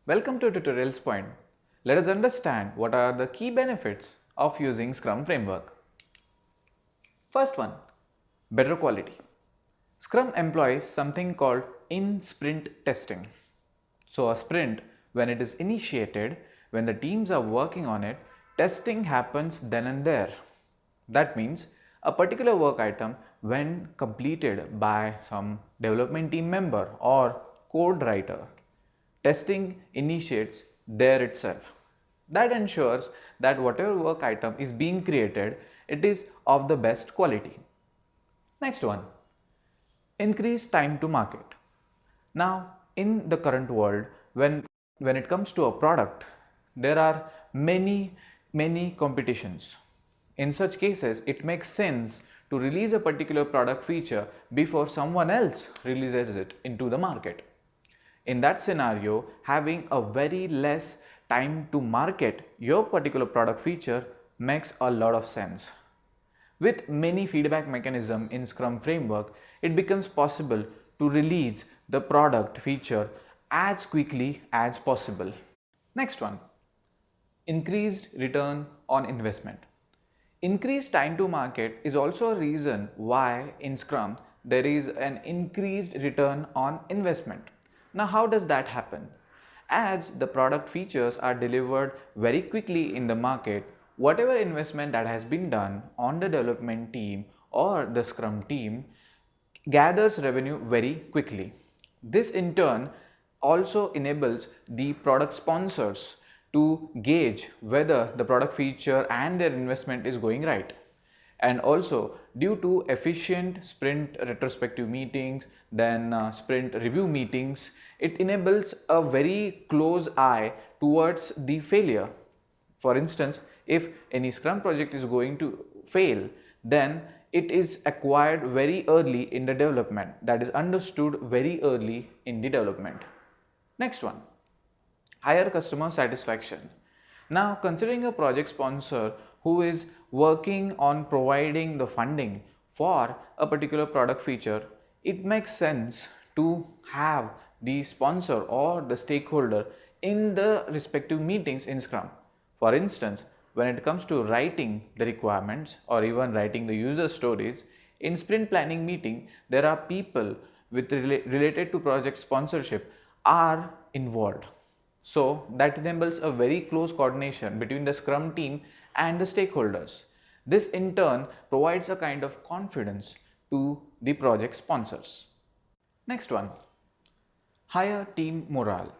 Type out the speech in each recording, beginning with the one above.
Welcome to Tutorials Point. Let us understand what are the key benefits of using Scrum framework. First one, better quality. Scrum employs something called in-sprint testing. So a sprint, when it is initiated, when the teams are working on it, testing happens then and there. That means a particular work item, when completed by some development team member or code writer, testing initiates there itself. That ensures that whatever work item is being created, it is of the best quality. Next one, increase time to market. Now, in the current world, when it comes to a product, there are many competitions. In such cases, it makes sense to release a particular product feature before someone else releases it into the market. In that scenario, having a very less time to market your particular product feature makes a lot of sense. With many feedback mechanisms in Scrum framework, it becomes possible to release the product feature as quickly as possible. Next one, increased return on investment. Increased time to market is also a reason why in Scrum there is an increased return on investment. Now, how does that happen? As the product features are delivered very quickly in the market, whatever investment that has been done on the development team or the Scrum team gathers revenue very quickly. This in turn also enables the product sponsors to gauge whether the product feature and their investment is going right. And also, due to efficient sprint retrospective meetings, then sprint review meetings, it enables a very close eye towards the failure. For instance, if any Scrum project is going to fail, then it is acquired very early in the development, that is understood very early in the development. Next one, higher customer satisfaction. Now, considering a project sponsor who is working on providing the funding for a particular product feature, it makes sense to have the sponsor or the stakeholder in the respective meetings in Scrum. For instance, when it comes to writing the requirements or even writing the user stories, in sprint planning meeting, there are people related to project sponsorship are involved. So that enables a very close coordination between the Scrum team and the stakeholders. This in turn provides a kind of confidence to the project sponsors. Next one, higher team morale.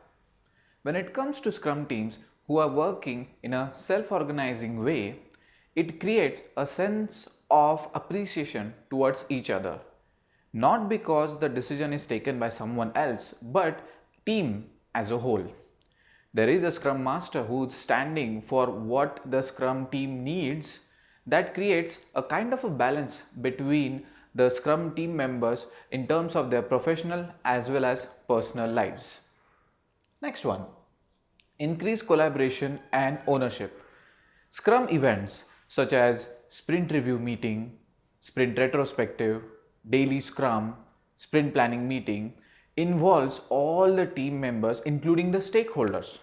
When it comes to Scrum teams who are working in a self-organizing way, it creates a sense of appreciation towards each other. Not because the decision is taken by someone else, but team as a whole. There is a Scrum Master who is standing for what the Scrum team needs. That creates a kind of a balance between the Scrum team members in terms of their professional as well as personal lives. Next one, increase collaboration and ownership. Scrum events such as sprint review meeting, sprint retrospective, daily Scrum, sprint planning meeting involves all the team members including the stakeholders.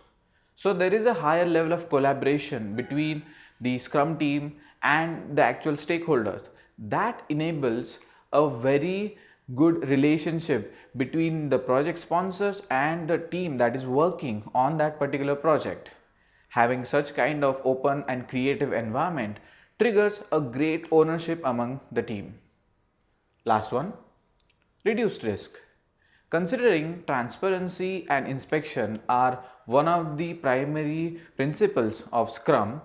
So there is a higher level of collaboration between the Scrum team and the actual stakeholders. That enables a very good relationship between the project sponsors and the team that is working on that particular project. Having such kind of open and creative environment triggers a great ownership among the team. Last one, reduced risk. Considering transparency and inspection are one of the primary principles of Scrum,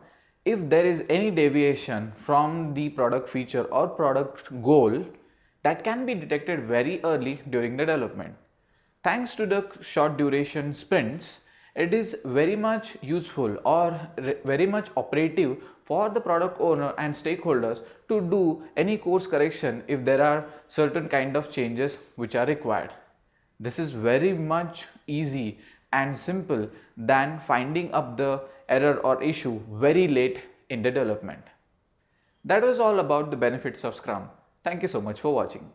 if there is any deviation from the product feature or product goal, that can be detected very early during the development. Thanks to the short duration sprints, it is very much useful or very much operative for the product owner and stakeholders to do any course correction if there are certain kind of changes which are required. This is very much easy and simple than finding up the error or issue very late in the development. That was all about the benefits of Scrum. Thank you so much for watching.